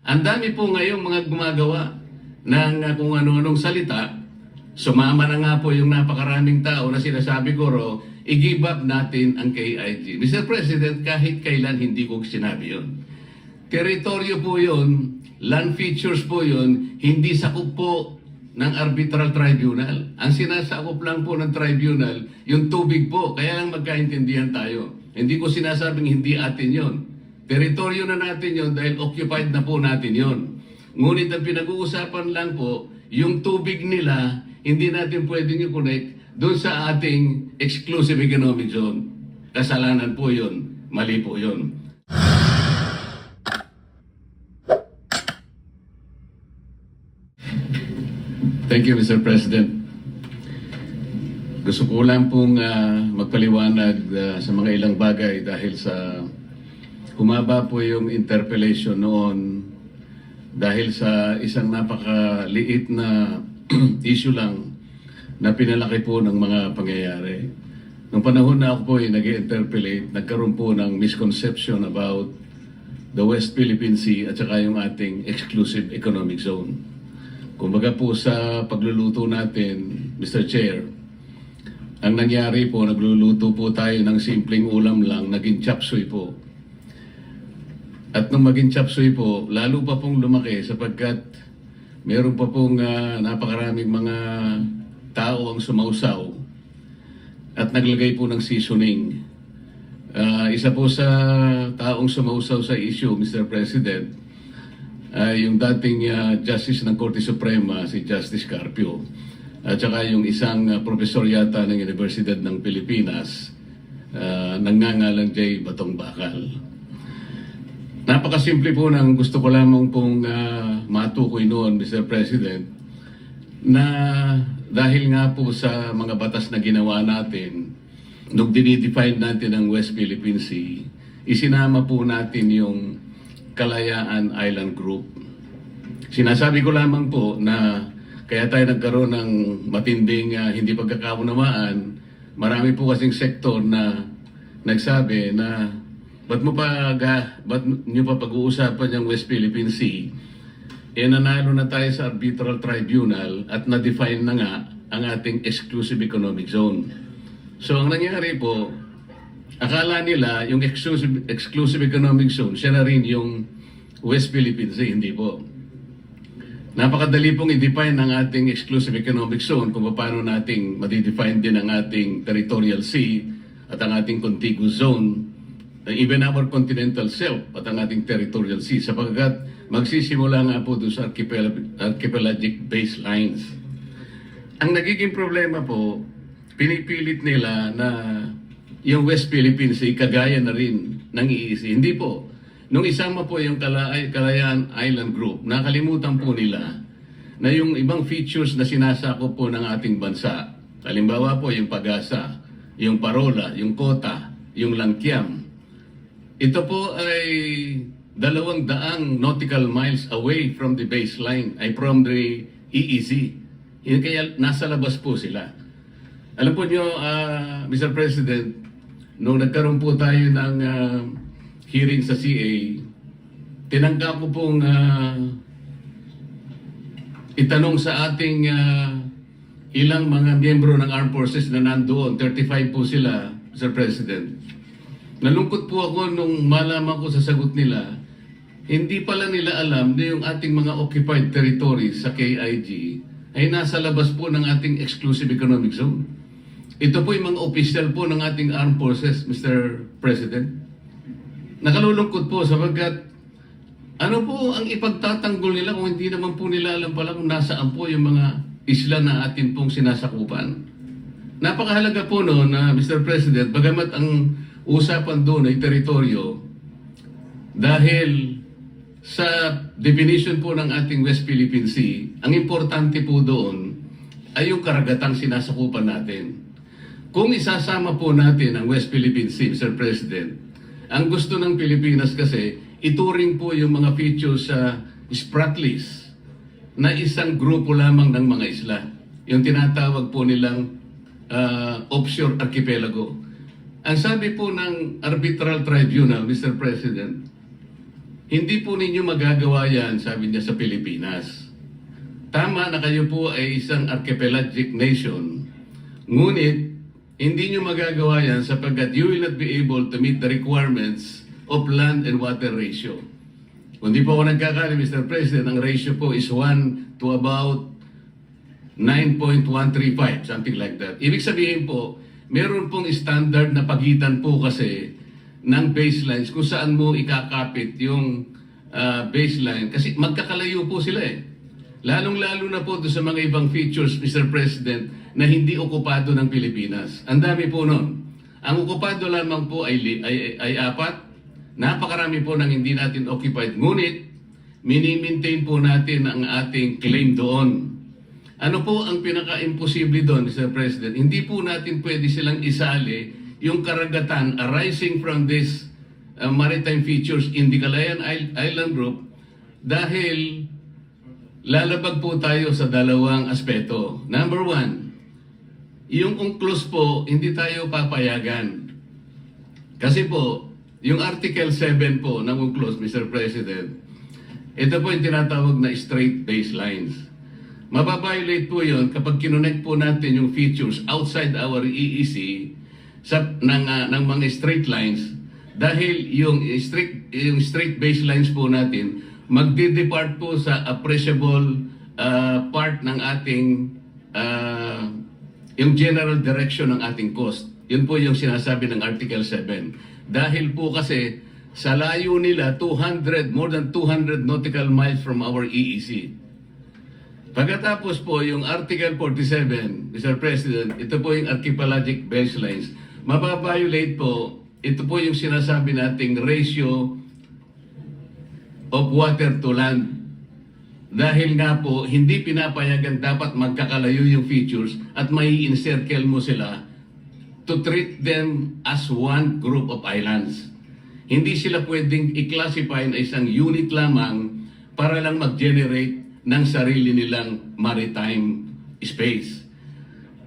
Ang dami po ngayong mga gumagawa ng kung ano-anong salita. Sumama na nga po yung napakaraming tao na sinasabi ko i-give up natin ang KIG. Mr. President, kahit kailan hindi ko sinabi yun. Teritoryo po yun, land features po yun, hindi sakop po ng arbitral tribunal. Ang sinasakop lang po ng tribunal, yung tubig po, kaya lang magkaintindihan tayo. Hindi ko sinasabing hindi atin yon. Teritoryo na natin yon dahil occupied na po natin yon. Ngunit ang pinag-uusapan lang po, yung tubig nila, hindi natin pwedeng i-connect doon sa ating exclusive economic zone. Kasalanan po yun. Mali po yun. Thank you, Mr. President. Gusto ko lang pong magpaliwanag sa mga ilang bagay dahil sa humaba po yung interpellation noon dahil sa isang napakaliit na issue lang na pinalaki po ng mga pangyayari. Nung panahon na ako po ay nag-interpellate, nagkaroon po ng misconception about the West Philippine Sea at saka yung ating exclusive economic zone. Kumbaga po sa pagluluto natin, Mr. Chair, ang nangyari po, nagluluto po tayo ng simpleng ulam lang, naging chapsuy po. At nung maging chapsuy po, lalo pa pong lumaki sapagkat meron pa pong napakaraming mga tao ang sumausaw at naglagay po ng seasoning. Isa po sa taong sumausaw sa issue, Mr. President, yung dating Justice ng Korte Suprema, si Justice Carpio, at saka yung isang profesor yata ng Universidad ng Pilipinas, nangangalang J. Batong Bakal. Napakasimple po ng gusto ko lamang pong matukoy noon, Mr. President, na dahil nga po sa mga batas na ginawa natin, nung dinidefine natin ang West Philippine Sea, isinama po natin yung Kalayaan Island Group. Sinasabi ko lamang po na kaya tayo nagkaroon ng matinding hindi pagkakaunawaan, marami po kasing sektor na nagsabi na ba't nyo pa pag-uusapan yung West Philippine Sea? Nanalo na tayo sa arbitral tribunal at na-define na nga ang ating exclusive economic zone. So ang nangyari po, akala nila yung exclusive economic zone, siya na rin yung West Philippine Sea, hindi po. Napakadali pong i-define ang ating exclusive economic zone kung paano nating madi-define din ang ating territorial sea at ang ating contiguous zone, even our continental shelf at ang ating territorial sea, sapagkat magsisimula nga po doon sa archipelagic baselines. Ang nagiging problema po, pinipilit nila na yung West Philippine Sea kagaya na rin ng EEZ. Hindi po. Nung isama po yung Kalayaan Island Group, nakalimutan po nila na yung ibang features na sinasakop po ng ating bansa, halimbawa po yung Pag-asa, yung Parola, yung Kota, yung Langkiam, ito po ay 200 nautical miles away from the baseline, ay from the EEZ. Kaya nasa labas po sila. Alam po nyo, Mr. President, nung nagkaroon po tayo ng hearing sa CA, tinangka ko pong itanong sa ating ilang mga miyembro ng armed forces na nandoon, 35 po sila, Mr. President. Nalungkot po ako nung malaman ko sa sagot nila, hindi pala nila alam na yung ating mga occupied territories sa KIG ay nasa labas po ng ating exclusive economic zone. Ito po yung mga official po ng ating armed forces, Mr. President. Nakalulungkot po sapagkat ano po ang ipagtatanggol nila kung hindi naman po nila alam pala kung nasaan po yung mga isla na atin pong sinasakupan. Napakahalaga po noon na Mr. President, bagamat ang usapan doon ay teritoryo, dahil sa definition po ng ating West Philippine Sea, ang importante po doon ay yung karagatang sinasakupan natin. Kung isasama po natin ang West Philippine Sea, Mr. President, ang gusto ng Pilipinas kasi, ituring po yung mga features sa Spratlys na isang grupo lamang ng mga isla. Yung tinatawag po nilang offshore archipelago. Ang sabi po ng arbitral tribunal, Mr. President, Hindi po ninyo magagawa yan, sabi niya, sa Pilipinas. Tama na kayo po ay isang archipelagic nation, ngunit hindi nyo magagawa yan sapagkat you will not be able to meet the requirements of land and water ratio. Kung di po ako nagkakali, Mr. President, ang ratio po is 1 to about 9.135, something like that. Ibig sabihin po, meron pong standard na pagitan po kasi ng baselines kung saan mo ikakapit yung baseline. Kasi magkakalayo po sila eh. Lalong-lalo na po sa mga ibang features, Mr. President, na hindi okupado ng Pilipinas. Ang dami po nun. Ang okupado lamang po ay 4. Napakarami po ng hindi natin occupied. Ngunit, mini-maintain po natin ang ating claim doon. Ano po ang pinaka-imposible doon, Mr. President? Hindi po natin pwede silang isali yung karagatan arising from this maritime features in the Calayan Island Group dahil lalabag po tayo sa dalawang aspeto. Number 1, yung UNCLOS po, hindi tayo papayagan. Kasi po, yung Article 7 po ng UNCLOS, Mr. President, ito po yung tinatawag na straight baselines. Mababiolate po yun kapag kinonect po natin yung features outside our EEC ng mga straight lines dahil yung straight baselines po natin magdi-depart po sa appreciable part ng ating yung general direction ng ating coast. Yun po yung sinasabi ng Article 7. Dahil po kasi sa layo nila more than 200 nautical miles from our EEC. Pagkatapos po yung Article 47, Mr. President, ito po yung archipelagic baselines. Mababiolate po, ito po yung sinasabi nating ratio of water to land. Dahil nga po, hindi pinapayagan dapat magkakalayo yung features at may encircle mo sila to treat them as one group of islands. Hindi sila pwedeng i-classify na isang unit lamang para lang mag-generate ng sarili nilang maritime space.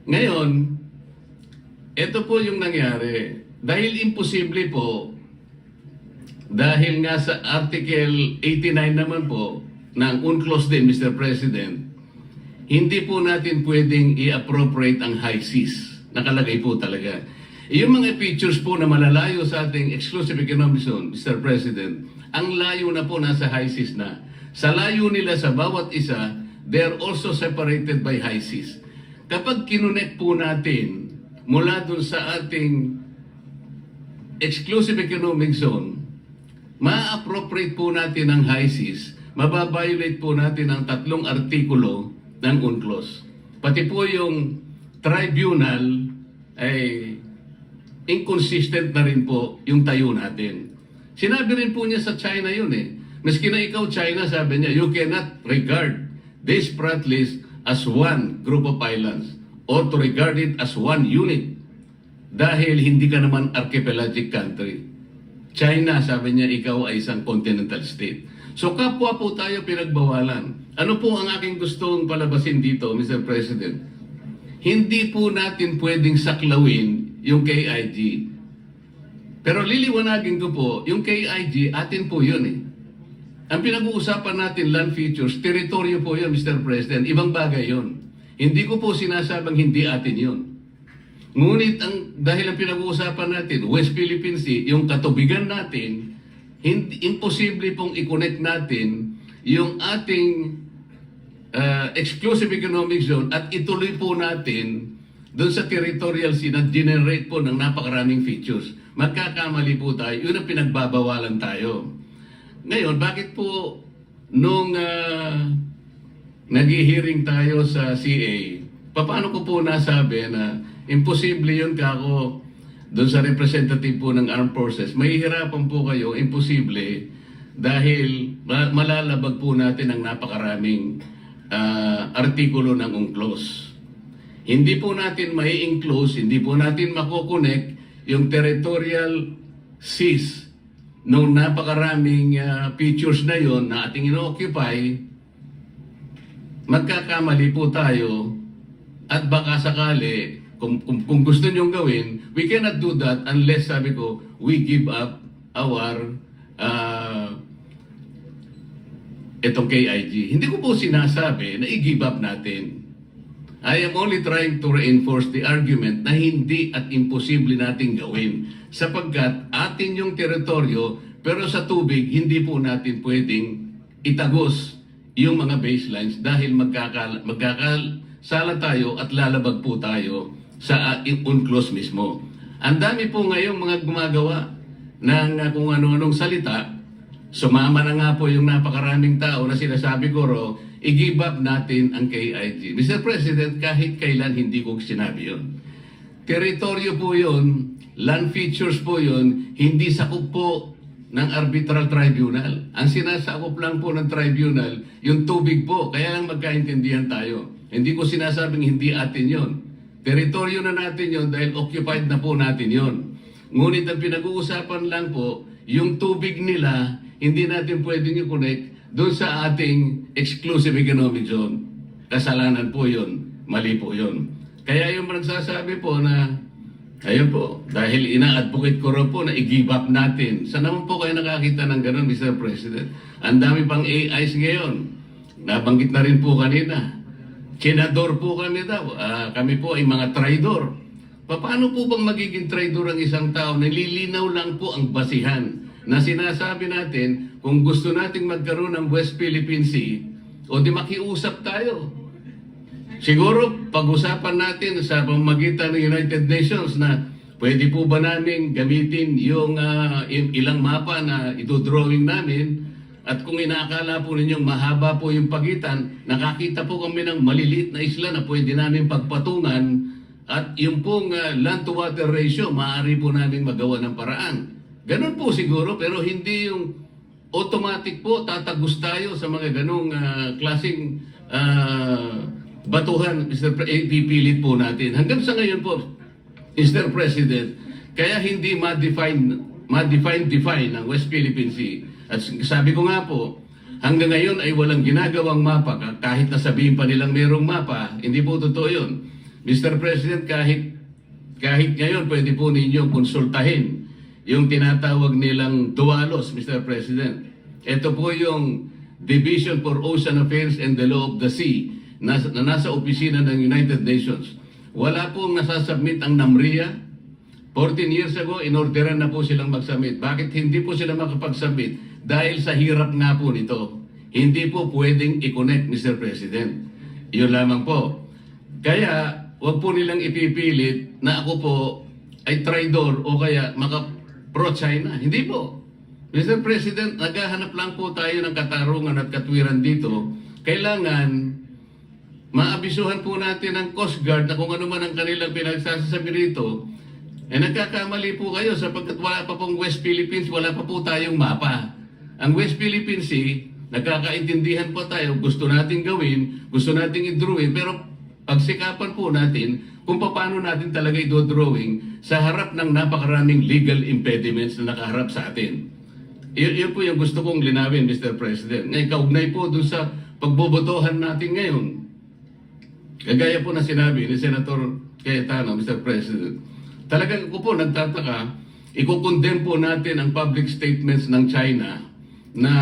Ngayon, ito po yung nangyari. Dahil imposible po, dahil nga sa Article 89 naman po ng UNCLOS din, Mr. President, hindi po natin pwedeng i-appropriate ang high seas. Nakalagay po talaga. Yung mga features po na malalayo sa ating exclusive economic zone, Mr. President, ang layo na po nasa high seas na. Sa layo nila sa bawat isa, they are also separated by high seas. Kapag kinonect po natin mula dun sa ating exclusive economic zone, ma-appropriate po natin ang high seas, mababiolate po natin ang 3 artikulo ng UNCLOS. Pati po yung tribunal ay inconsistent na rin po yung tayo natin. Sinabi rin po niya sa China yun eh. Maski na ikaw, China, sabi niya, you cannot regard this frat list as one group of islands or to regard it as one unit dahil hindi ka naman archipelagic country. China, sabi niya, ikaw ay isang continental state. So kapwa po tayo pinagbawalan. Ano po ang aking gustong palabasin dito, Mr. President? Hindi po natin pwedeng saklawin yung KIG. Pero liliwanagin ko po, yung KIG, atin po yun eh. Ang pinag-uusapan natin, land features, teritoryo po yun, Mr. President. Ibang bagay yun. Hindi ko po sinasabang hindi atin yun. Ngunit dahil ang pinag-uusapan natin, West Philippine Sea, yung katubigan natin, imposible pong i-connect natin yung ating exclusive economic zone at ituloy po natin doon sa territorial sea na generate po ng napakaraming features. Magkakamali po tayo. Yun ang pinagbabawalan tayo. Ngayon, bakit po nung nag-hearing tayo sa CA, paano ko po nasabi na imposible yun kako doon sa representative po ng Armed Forces? Mahihirapan po kayo, imposible, dahil malalabag po natin ang napakaraming artikulo ng UNCLOS. Hindi po natin mai-inclose, hindi po natin makokonek yung territorial seas nung napakaraming features na yon na ating ino-occupy. Magkakamali po tayo at baka sakali, kung gusto nyong gawin, we cannot do that unless, sabi ko, we give up our itong KIG. Hindi ko po sinasabi na i-give up natin. I am only trying to reinforce the argument na hindi at imposible nating gawin sapagkat atin yung teritoryo pero sa tubig hindi po natin pwedeng itagos yung mga baselines dahil magkakasala tayo at lalabag po tayo sa UNCLOS mismo. Ang dami po ngayong mga gumagawa ng kung ano-anong salita. Sumama na nga po yung napakaraming tao na sinasabi ko i-give up natin ang KIG. Mr. President, kahit kailan hindi ko sinabi yun. Teritoryo po yun, land features po yun, hindi sakop po ng arbitral tribunal. Ang sinasakop lang po ng tribunal, yung tubig po, kaya lang magkaintindihan tayo. Hindi ko sinasabing hindi atin yon. Teritoryo na natin yon dahil occupied na po natin yon. Ngunit ang pinag-uusapan lang po, yung tubig nila, hindi natin pwedeng i-connect doon sa ating exclusive economic zone. Kasalanan po yun. Mali po yun. Kaya yung nagsasabi po na, ayun po, dahil ina-advocate ko rin po na i-give up natin. Saan naman po kayo nakakita ng ganun, Mr. President? Ang dami pang AIs ngayon. Nabanggit na rin po kanina. Senador po kami daw. Kami po ay mga traidor. Paano po bang magiging traidor ang isang tao? Nililinaw lang po ang basihan na sinasabi natin kung gusto nating magkaroon ng West Philippine Sea o di makiusap tayo. Siguro pag-usapan natin sa pamamagitan ng United Nations na pwede po ba namin gamitin yung ilang mapa na idodrawing namin at kung inaakala po ninyong mahaba po yung pagitan, nakakita po kami ng maliliit na isla na pwede namin pagpatungan at yung pong land-to-water ratio, maaari po namin magawa ng paraan. Ganun po siguro, pero hindi yung automatic po, tatagos tayo sa mga ganong klaseng batuhan, pipilit po natin. Hanggang sa ngayon po, Mr. President, kaya hindi ma-define ang West Philippine Sea. At sabi ko nga po, hanggang ngayon ay walang ginagawang mapa, kahit na sabihin pa nilang mayroong mapa, hindi po totoo yun. Mr. President, kahit ngayon pwede po ninyong konsultahin yung tinatawag nilang DUALOS, Mr. President. Ito po yung Division for Ocean Affairs and the Law of the Sea na nasa opisina ng United Nations. Wala pong nasasubmit ang NAMRIA. 14 years ago, inorderan na po silang mag-submit. Bakit hindi po sila makapag-submit? Dahil sa hirap nga po nito. Hindi po pwedeng i-connect, Mr. President. Yun lamang po. Kaya, huwag po nilang ipipilit na ako po ay traidor o kaya pro-China. Hindi po. Mr. President, naghahanap lang po tayo ng katarungan at katwiran dito. Kailangan maabisuhan po natin ang Coast Guard na kung ano man ang kanilang pinagsasabi rito, nagkakamali po kayo sapagkat wala pa pong West Philippines, wala pa po tayong mapa. Ang West Philippine Sea, nagkakaintindihan po tayo, gusto nating gawin, gusto nating i-drawing, pero pagsikapan po natin kung paano natin talaga i-drawing sa harap ng napakaraming legal impediments na nakaharap sa atin. Yun po yung gusto kong linawin, Mr. President. Ngayon, kaugnay po dun sa pagbobotohan natin ngayon. Kagaya po na sinabi ni Senator Cayetano, Mr. President, talagang ko po nagtataka, ikukondem po natin ang public statements ng China na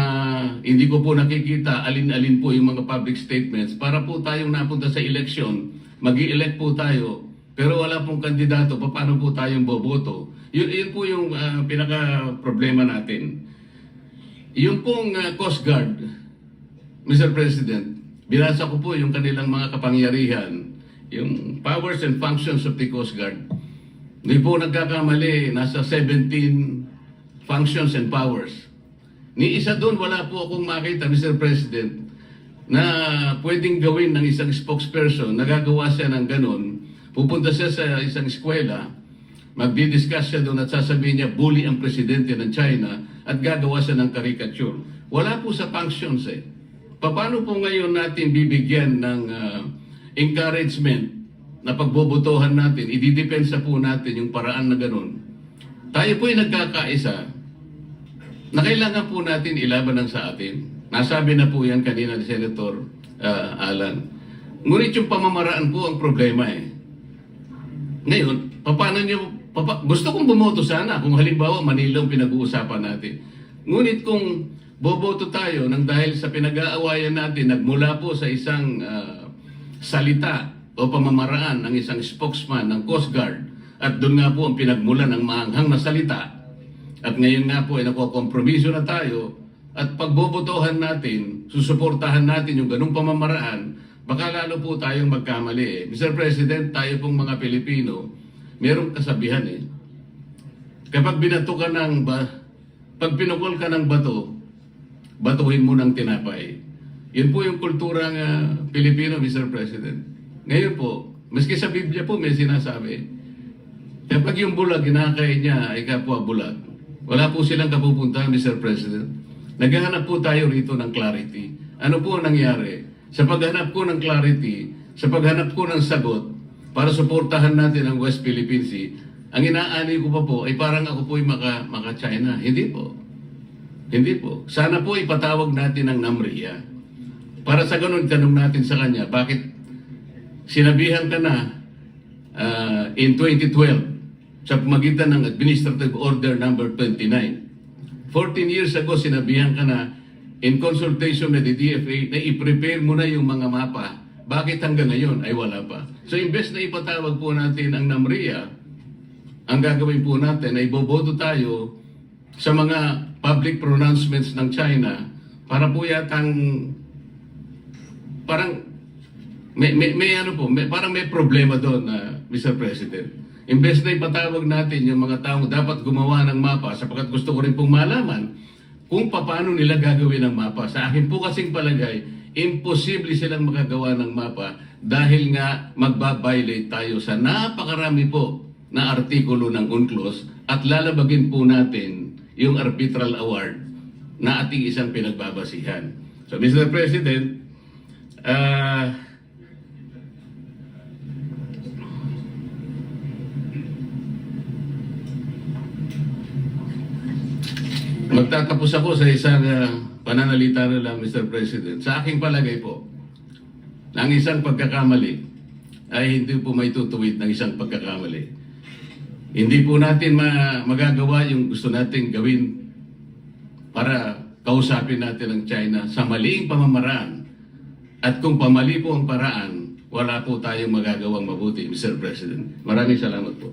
hindi ko po nakikita alin-alin po yung mga public statements para po tayong napunta sa eleksyon, mag-i-elect po tayo, pero wala pong kandidato, paano po tayong boboto? Yun po yung pinaka-problema natin. Yung pong Coast Guard, Mr. President, binasa ko po yung kanilang mga kapangyarihan, yung powers and functions of the Coast Guard. Hindi po nagkakamali, nasa 17 functions and powers. Ni isa doon, wala po akong makita, Mr. President, na pwedeng gawin ng isang spokesperson, nagagawa siya ng ganun, pupunta siya sa isang eskwela, magdi-discuss siya doon at sasabihin niya, bully ang presidente ng China at gagawa siya ng caricature. Wala po sa functions eh. Paano po ngayon natin bibigyan ng encouragement na pagbobotohan natin, ididepensa po natin yung paraan na ganun. Tayo po ay nagkakaisa na kailangan po natin ilaban ng sa atin. Nasabi na po yan kanina ni Senator Alan. Ngunit yung pamamaraan po ang problema eh. Ngayon, gusto kong bumoto sana kung halimbawa Manila ang pinag-uusapan natin. Ngunit kung boboto tayo nang dahil sa pinag-aawayan natin, nagmula po sa isang salita o pamamaraan ng isang spokesman ng Coast Guard, at doon nga po ang pinagmula ng maanghang na salita. At ngayon nga po ay nakokompromiso na tayo, at pagbobotohan natin, susuportahan natin yung ganung pamamaraan, baka lalo po tayong magkamali. Mr. President, tayo pong mga Pilipino, merong kasabihan kapag binato ka pag pinukol ka ng bato, batuhin mo ng tinapay. Yun po yung kulturang Pilipino, Mr. President. Ngayon po, maski sa Biblia po may sinasabi, kapag yung bulag, kinakain niya ay kapwa bulag, wala po silang kapupuntahan, Mr. President. Naghahanap po tayo rito ng clarity. Ano po ang nangyari? Sa paghanap ko ng clarity, sa paghanap ko ng sagot, para suportahan natin ang West Philippine Sea, ang inaani ko pa po ay parang ako po ay maka-China. Hindi po. Hindi po. Sana po ipatawag natin ang NAMRIA. Para sa ganun, tanong natin sa kanya, bakit sinabihan ka na in 2012 sa pamagitan ng Administrative Order number 29. 14 years ago, sinabihan ka na in consultation with the DFA na i-prepare mo na yung mga mapa. Bakit hanggang ngayon ay wala pa? So, imbes na ipatawag po natin ang NAMRIA, ang gagawin po natin ay boboto tayo sa mga public pronouncements ng China para po yatang parang parang may problema doon, Mr. President. Imbes na ipatawag natin yung mga taong dapat gumawa ng mapa, sapagkat gusto ko rin pong malaman kung paano nila gagawin ang mapa. Sa akin po kasing palagay, imposible silang makagawa ng mapa dahil nga magbabiolate tayo sa napakarami po na artikulo ng UNCLOS at lalabagin po natin yung arbitral award na ating isang pinagbabasihan. So, Mr. President, magtatapos ako sa isang pananalita na lang, Mr. President. Sa aking palagay po, ang isang pagkakamali ay hindi po may tutuwid ng isang pagkakamali. Hindi po natin magagawa yung gusto nating gawin para kausapin natin ang China sa maliing pamamaraan. At kung pamali po ang paraan, wala po tayong magagawang mabuti, Mr. President. Maraming salamat po.